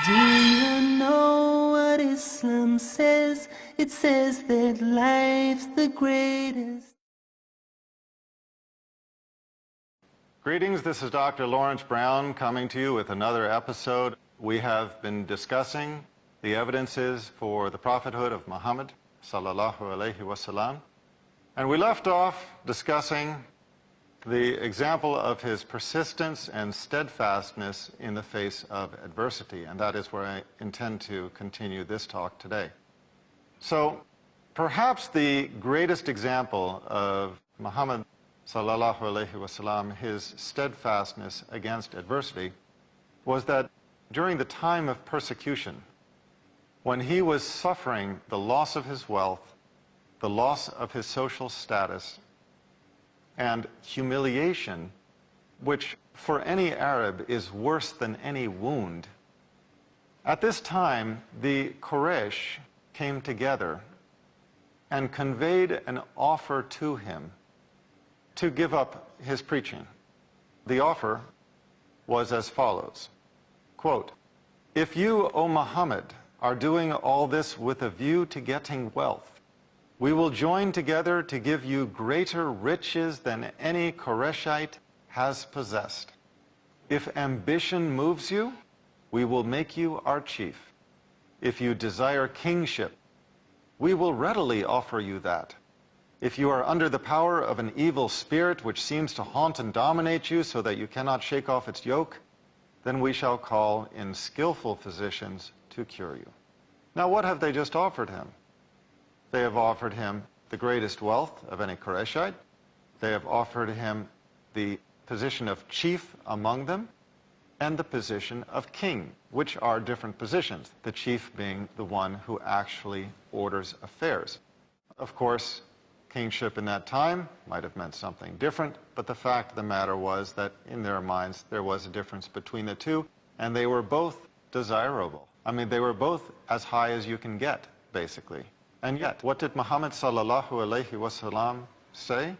Do you know what Islam says? It says that life's the greatest. Greetings, this is Dr. Laurence Brown coming to you with another episode. We have been discussing the evidences for the prophethood of Muhammad sallallahu alaihi wasallam. And we left off discussing the example of his persistence and steadfastness in the face of adversity. And that is where I intend to continue this talk today. So perhaps the greatest example of Muhammad sallallahu alaihi wasallam, his steadfastness against adversity, was that during the time of persecution, when he was suffering the loss of his wealth, the loss of his social status, and humiliation, which for any Arab is worse than any wound, at this time the Quraysh came together and conveyed an offer to him to give up his preaching. The offer was as follows, quote, "If you, O Muhammad, are doing all this with a view to getting wealth, we will join together to give you greater riches than any Qurayshite has possessed. If ambition moves you, we will make you our chief. If you desire kingship, we will readily offer you that. If you are under the power of an evil spirit which seems to haunt and dominate you so that you cannot shake off its yoke, then we shall call in skillful physicians to cure you." Now what have they just offered him? They have offered him the greatest wealth of any Qurayshite. They have offered him the position of chief among them and the position of king, which are different positions, the chief being the one who actually orders affairs. Of course, kingship in that time might have meant something different, but the fact of the matter was that in their minds there was a difference between the two, and they were both desirable. I mean, they were both as high as you can get, basically. And yet, what did Muhammad sallallahu alaihi wasallam say?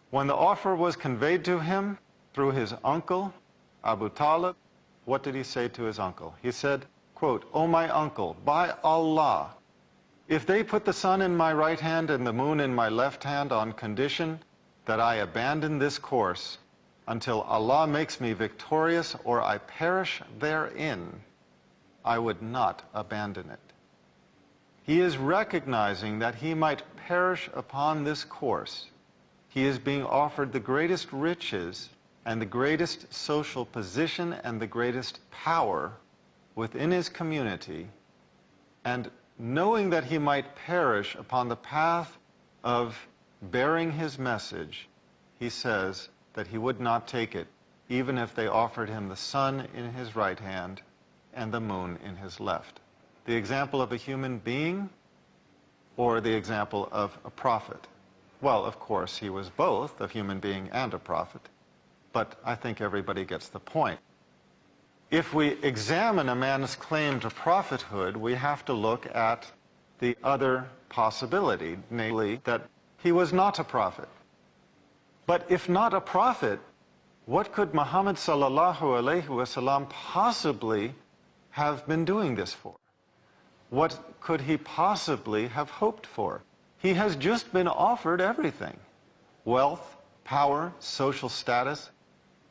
When the offer was conveyed to him through his uncle, Abu Talib, what did he say to his uncle? He said, quote, "O my uncle, by Allah, if they put the sun in my right hand and the moon in my left hand on condition that I abandon this course until Allah makes me victorious or I perish therein, I would not abandon it." He is recognizing that he might perish upon this course. He is being offered the greatest riches and the greatest social position and the greatest power within his community, and knowing that he might perish upon the path of bearing his message, he says that he would not take it, even if they offered him the sun in his right hand and the moon in his left. The example of a human being or the example of a prophet? Well, of course, he was both a human being and a prophet, but I think everybody gets the point. If we examine a man's claim to prophethood, we have to look at the other possibility, namely that he was not a prophet. But if not a prophet, what could Muhammad sallallahu alaihi wasallam possibly have been doing this for? What could he possibly have hoped for? He has just been offered everything. Wealth, power, social status,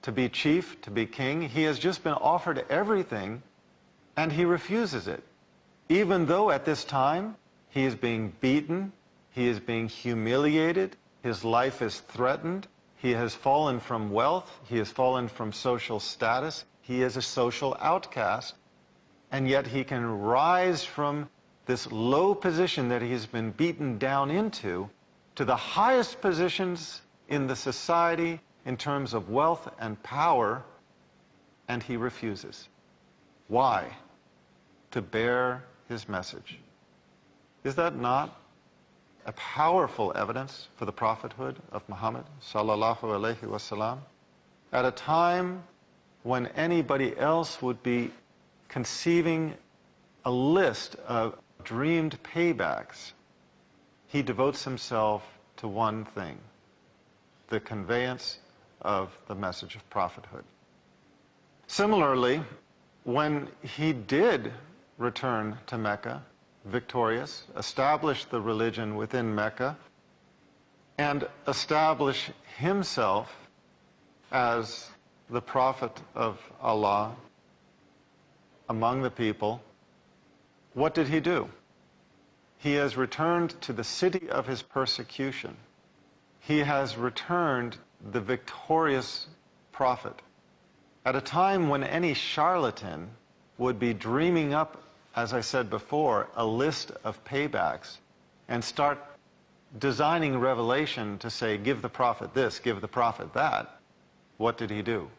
to be chief, to be king. He has just been offered everything, and he refuses it. Even though at this time he is being beaten, he is being humiliated, his life is threatened, he has fallen from wealth, he has fallen from social status, he is a social outcast, and yet he can rise from this low position that he's been beaten down into to the highest positions in the society in terms of wealth and power, and he refuses. Why? To bear his message. Is that not a powerful evidence for the prophethood of Muhammad sallallahu alaihi wasallam? At a time when anybody else would be conceiving a list of dreamed paybacks, he devotes himself to one thing: the conveyance of the message of prophethood. Similarly, when he did return to Mecca, victorious, establish the religion within Mecca, and establish himself as the prophet of Allah among the people, what did he do? He has returned to the city of his persecution. He has returned the victorious prophet. At a time when any charlatan would be dreaming up, as I said before, a list of paybacks and start designing revelation to say, give the prophet this, give the prophet that, what did he do?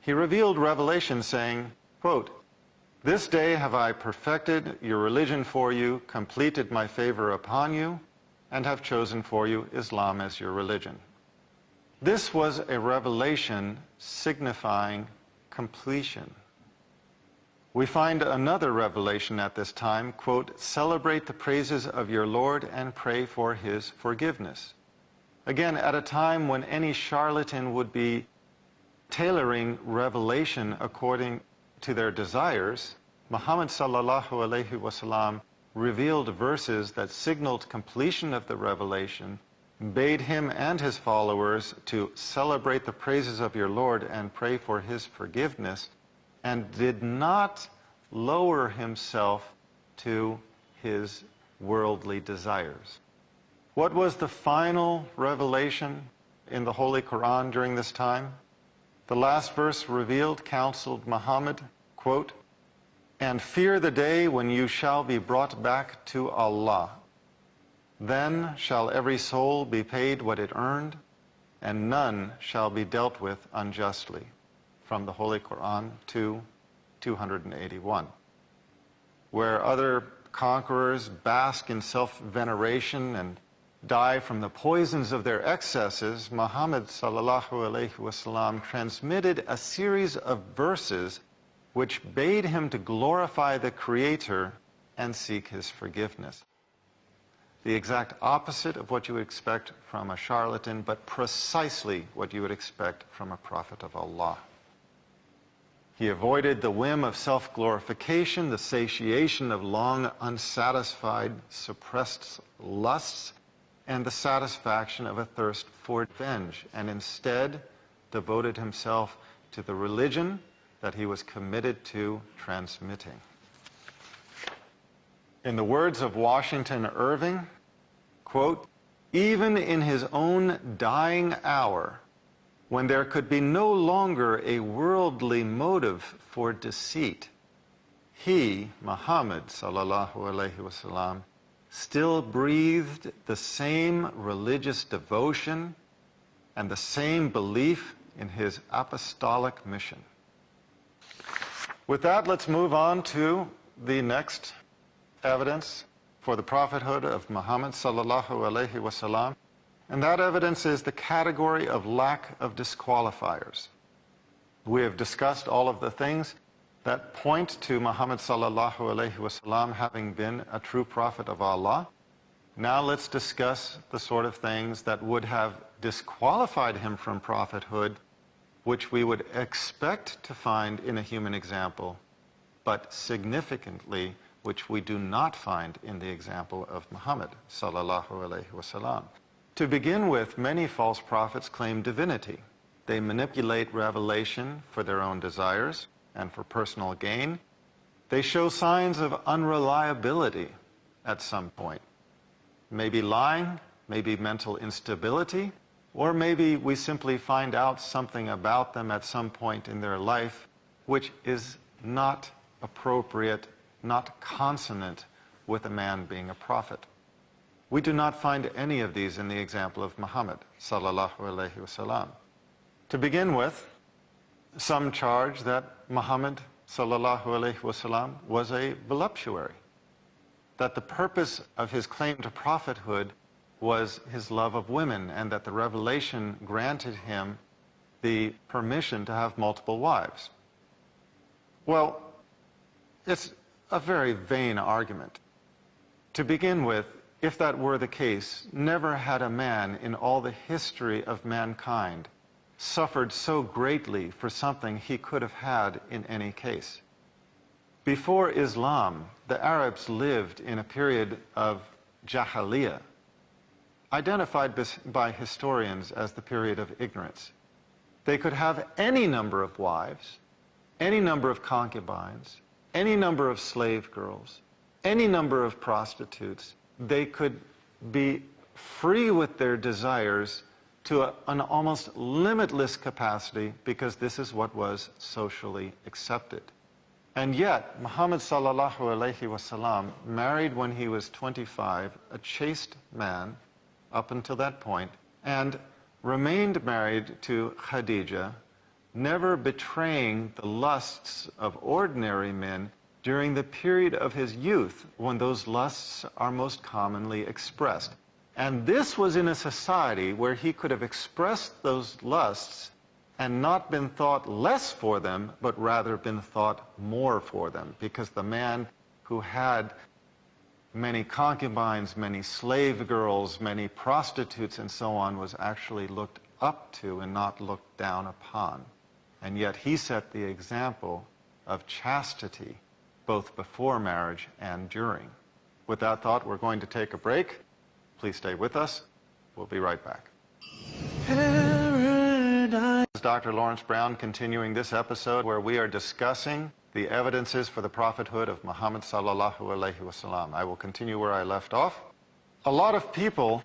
He revealed revelation saying, quote, "This day have I perfected your religion for you, completed my favor upon you, and have chosen for you Islam as your religion." This was a revelation signifying completion. We find another revelation at this time, quote, "Celebrate the praises of your Lord and pray for his forgiveness." Again, at a time when any charlatan would be tailoring revelation according to their desires, Muhammad sallallahu alaihi wasallam revealed verses that signaled completion of the revelation, bade him and his followers to celebrate the praises of your Lord and pray for his forgiveness, and did not lower himself to his worldly desires. What was the final revelation in the Holy Qur'an during this time? The last verse revealed, counseled Muhammad, quote, "And fear the day when you shall be brought back to Allah. Then shall every soul be paid what it earned, and none shall be dealt with unjustly." From the Holy Qur'an 281. Where other conquerors bask in self-veneration and die from the poisons of their excesses, Muhammad sallallahu alaihi wasallam transmitted a series of verses which bade him to glorify the Creator and seek his forgiveness. The exact opposite of what you would expect from a charlatan, but precisely what you would expect from a prophet of Allah. He avoided the whim of self-glorification, the satiation of long unsatisfied, suppressed lusts, and the satisfaction of a thirst for revenge, and instead devoted himself to the religion that he was committed to transmitting. In the words of Washington Irving, quote, "Even in his own dying hour, when there could be no longer a worldly motive for deceit, he, Muhammad sallallahu alaihi wasallam, still breathed the same religious devotion and the same belief in his apostolic mission." With that, let's move on to the next evidence for the prophethood of Muhammad sallallahu alaihi wasallam, and that evidence is the category of lack of disqualifiers. We have discussed all of the things that point to Muhammad sallallahu alaihi wasallam having been a true prophet of Allah. Now let's discuss the sort of things that would have disqualified him from prophethood, which we would expect to find in a human example, but significantly, which we do not find in the example of Muhammad sallallahu alaihi wasallam. To begin with, many false prophets claim divinity. They manipulate revelation for their own desires and for personal gain. They show signs of unreliability at some point. Maybe lying, maybe mental instability, or maybe we simply find out something about them at some point in their life which is not appropriate, not consonant with a man being a prophet. We do not find any of these in the example of Muhammad sallallahu alaihi wasallam. To begin with, some charge that Muhammad sallallahu alaihi wasallam was a voluptuary, that the purpose of his claim to prophethood was his love of women, and that the revelation granted him the permission to have multiple wives. Well, it's a very vain argument. To begin with, if that were the case, never had a man in all the history of mankind suffered so greatly for something he could have had in any case. Before Islam, the Arabs lived in a period of Jahiliyyah, identified by historians as the period of ignorance. They could have any number of wives, any number of concubines, any number of slave girls, any number of prostitutes. They could be free with their desires to an almost limitless capacity because this is what was socially accepted. And yet, Muhammad sallallahu alaihi wasallam married when he was 25, a chaste man up until that point, and remained married to Khadija, never betraying the lusts of ordinary men during the period of his youth when those lusts are most commonly expressed. And this was in a society where he could have expressed those lusts and not been thought less for them, but rather been thought more for them, because the man who had many concubines, many slave girls, many prostitutes, and so on, was actually looked up to and not looked down upon. And yet he set the example of chastity, both before marriage and during. With that thought, we're going to take a break. Please stay with us. We'll be right back. Dr. Laurence Brown continuing this episode where we are discussing the evidences for the prophethood of Muhammad sallallahu alaihi wasallam. I will continue where I left off. A lot of people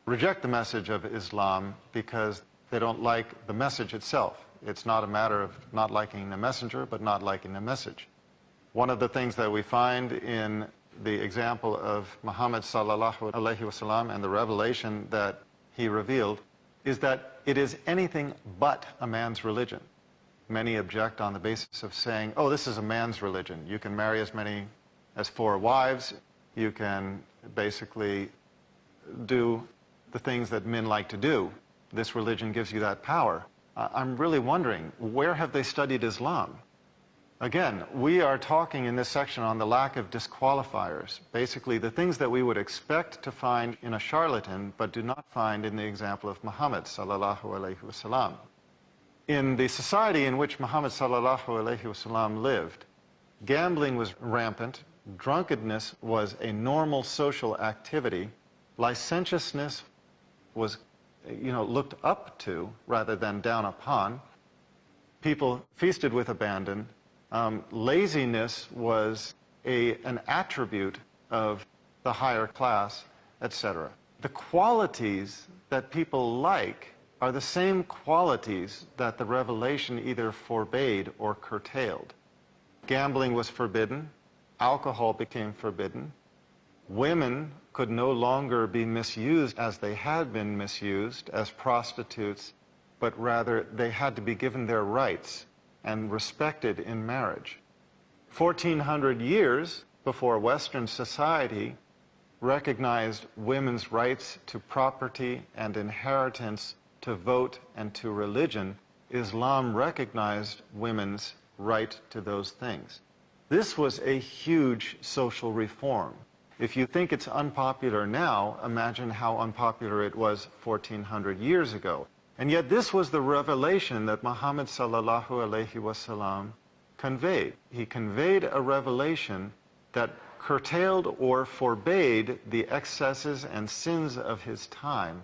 reject the message of Islam because they don't like the message itself. It's not a matter of not liking the messenger, but not liking the message. One of the things that we find in the example of Muhammad sallallahu alaihi wasallam and the revelation that he revealed is that it is anything but a man's religion. Many object on the basis of saying, oh, this is a man's religion. You can marry as many as 4 wives. You can basically do the things that men like to do. This religion gives you that power. I'm really wondering, where have they studied Islam? Again, we are talking in this section on the lack of disqualifiers, basically the things that we would expect to find in a charlatan but do not find in the example of Muhammad sallallahu alaihi wasallam. In the society in which Muhammad sallallahu alaihi wasallam lived, gambling was rampant, drunkenness was a normal social activity, licentiousness was, looked up to rather than down upon. People feasted with abandon. Laziness was an attribute of the higher class, etc. The qualities that people like are the same qualities that the revelation either forbade or curtailed. Gambling was forbidden. Alcohol became forbidden. Women could no longer be misused as they had been misused as prostitutes, but rather they had to be given their rights and respected in marriage. 1400 years before Western society recognized women's rights to property and inheritance, to vote and to religion, Islam recognized women's right to those things. This was a huge social reform. If you think it's unpopular now, imagine how unpopular it was 1400 years ago. And yet this was the revelation that Muhammad sallallahu alaihi wasallam conveyed. He conveyed a revelation that curtailed or forbade the excesses and sins of his time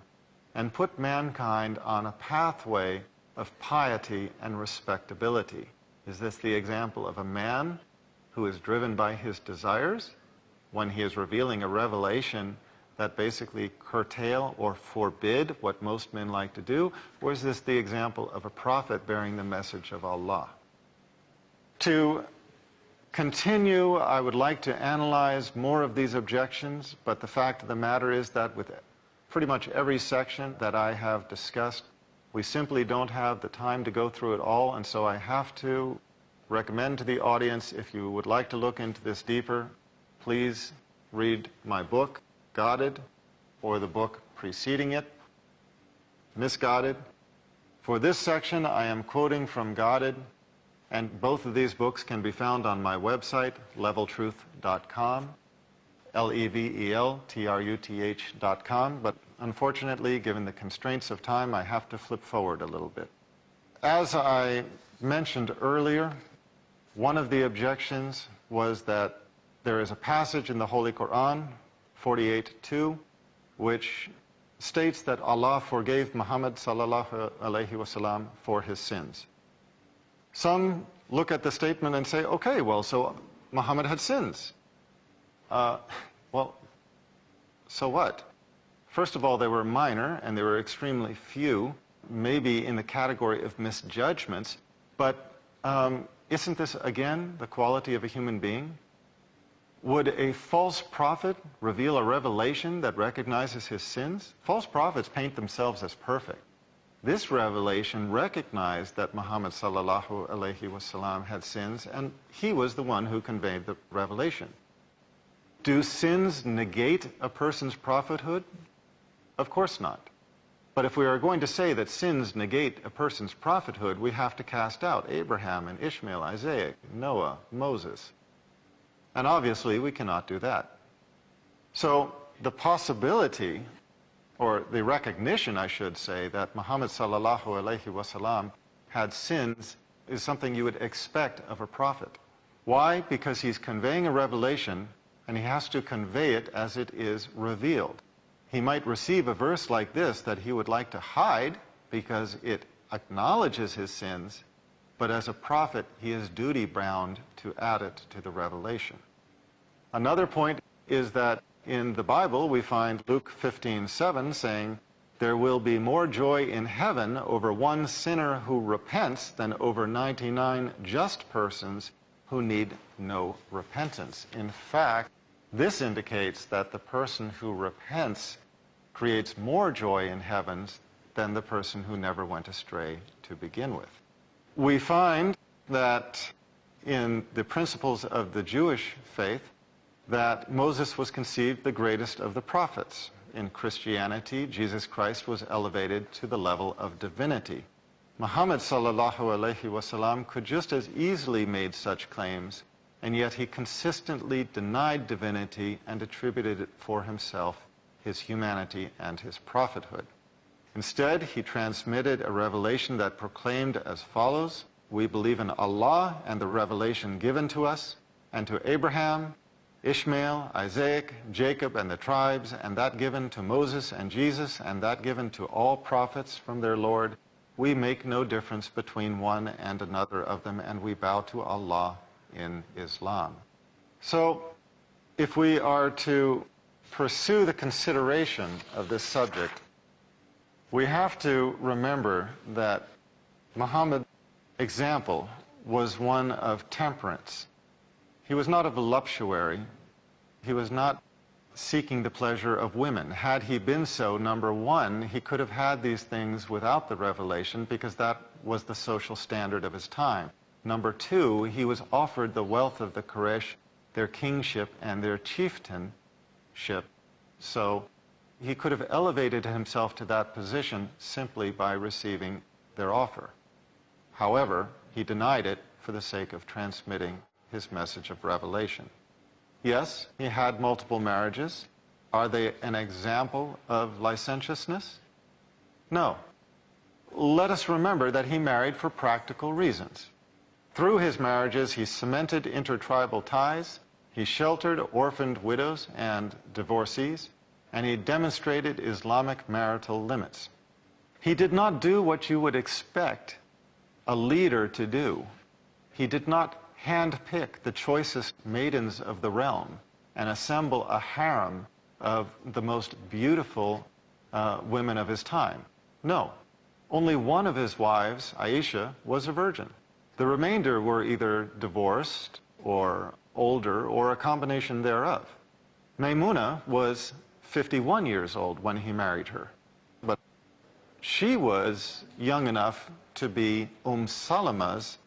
and put mankind on a pathway of piety and respectability. Is this the example of a man who is driven by his desires when he is revealing a revelation that basically curtail or forbid what most men like to do? Or is this the example of a prophet bearing the message of Allah? To continue, I would like to analyze more of these objections, but the fact of the matter is that with pretty much every section that I have discussed, we simply don't have the time to go through it all, and so I have to recommend to the audience, if you would like to look into this deeper, please read my book, Guided, or the book preceding it, Misguided. For this section, I am quoting from Guided, and both of these books can be found on my website, leveltruth.com, leveltruth.com, but unfortunately, given the constraints of time, I have to flip forward a little bit. As I mentioned earlier, one of the objections was that there is a passage in the Holy Qur'an, 48:2, which states that Allah forgave Muhammad sallallahu alaihi wasallam for his sins. Some look at the statement and say, okay, well, so Muhammad had sins. Well, so what? First of all, they were minor, and they were extremely few, maybe in the category of misjudgments, but isn't this, again, the quality of a human being? Would a false prophet reveal a revelation that recognizes his sins? False prophets paint themselves as perfect. This revelation recognized that Muhammad sallallahu alaihi wasallam had sins, and he was the one who conveyed the revelation. Do sins negate a person's prophethood? Of course not. But if we are going to say that sins negate a person's prophethood, we have to cast out Abraham and Ishmael, Isaac, Noah, Moses. And obviously we cannot do that. So the possibility, or the recognition, I should say, that Muhammad sallallahu alaihi wasallam had sins is something you would expect of a prophet. Why? Because he's conveying a revelation, and he has to convey it as it is revealed. He might receive a verse like this that he would like to hide because it acknowledges his sins, but as a prophet, he is duty-bound to add it to the revelation. Another point is that in the Bible, we find Luke 15:7 saying, there will be more joy in heaven over one sinner who repents than over 99 just persons who need no repentance. In fact, this indicates that the person who repents creates more joy in heavens than the person who never went astray to begin with. We find that in the principles of the Jewish faith that Moses was conceived the greatest of the prophets. In Christianity, Jesus Christ was elevated to the level of divinity. Muhammad sallallahu alaihi wasallam could just as easily made such claims, and yet he consistently denied divinity and attributed it for himself, his humanity and his prophethood. Instead, he transmitted a revelation that proclaimed as follows: we believe in Allah and the revelation given to us, and to Abraham, Ishmael, Isaac, Jacob, and the tribes, and that given to Moses and Jesus, and that given to all prophets from their Lord. We make no difference between one and another of them, and we bow to Allah in Islam. So, if we are to pursue the consideration of this subject, we have to remember that Muhammad's example was one of temperance. He was not a voluptuary. He was not seeking the pleasure of women. Had he been so, number one, he could have had these things without the revelation because that was the social standard of his time. Number two, he was offered the wealth of the Quraysh, their kingship and their chieftainship. So he could have elevated himself to that position simply by receiving their offer. However, he denied it for the sake of transmitting his message of revelation. Yes, he had multiple marriages. Are they an example of licentiousness? No. Let us remember that he married for practical reasons. Through his marriages, he cemented intertribal ties, he sheltered orphaned widows and divorcees, and he demonstrated Islamic marital limits. He did not do what you would expect a leader to do. He did not handpick the choicest maidens of the realm and assemble a harem of the most beautiful women of his time. No. Only one of his wives, Aisha, was a virgin. The remainder were either divorced or older or a combination thereof. Maymuna was 51 years old when he married her, but she was young enough to be Salama's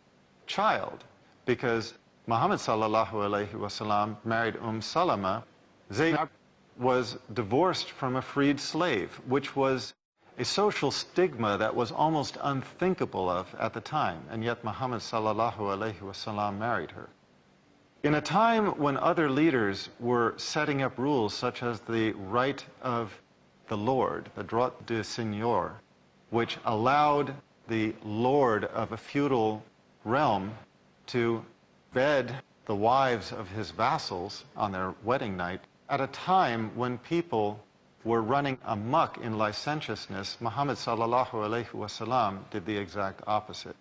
child, because Muhammad sallallahu alaihi wasallam married Salama. Zaynab was divorced from a freed slave, which was a social stigma that was almost unthinkable of at the time, and yet Muhammad sallallahu alaihi wasallam married her. In a time when other leaders were setting up rules such as the right of the Lord, the droit de seigneur, which allowed the lord of a feudal realm to bed the wives of his vassals on their wedding night at a time when people were running amok in licentiousness. Muhammad sallallahu alaihi wasallam did the exact opposite.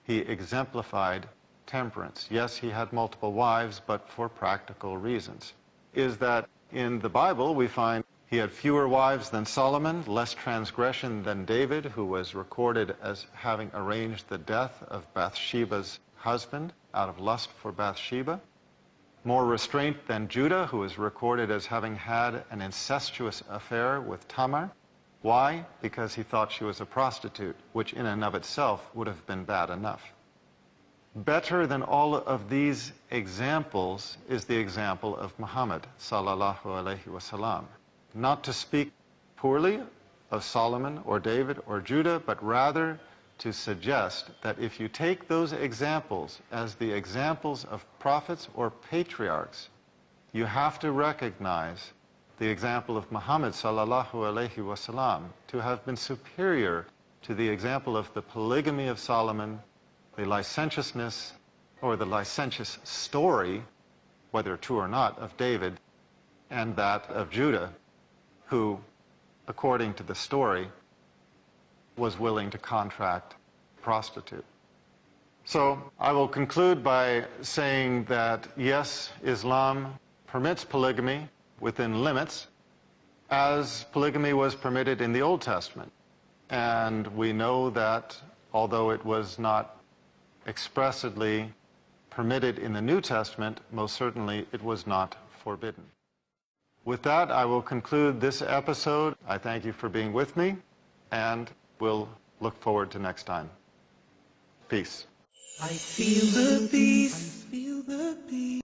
He exemplified temperance. Yes, he had multiple wives, but for practical reasons. Is that in the Bible we find he had fewer wives than Solomon, less transgression than David, who was recorded as having arranged the death of Bathsheba's husband out of lust for Bathsheba, more restraint than Judah, who is recorded as having had an incestuous affair with Tamar. Why? Because he thought she was a prostitute, which in and of itself would have been bad enough. Better than all of these examples is the example of Muhammad sallallahu alaihi wasallam. Not to speak poorly of Solomon or David or Judah, but rather to suggest that if you take those examples as the examples of prophets or patriarchs, you have to recognize the example of Muhammad sallallahu alaihi wasallam to have been superior to the example of the polygamy of Solomon, the licentiousness or the licentious story, whether true or not, of David, and that of Judah, who, according to the story, was willing to contract a prostitute. So I will conclude by saying that yes, Islam permits polygamy within limits, as polygamy was permitted in the Old Testament. And we know that although it was not expressly permitted in the New Testament, most certainly it was not forbidden. With that, I will conclude this episode. I thank you for being with me, and we'll look forward to next time. Peace. I feel the peace. I feel the peace.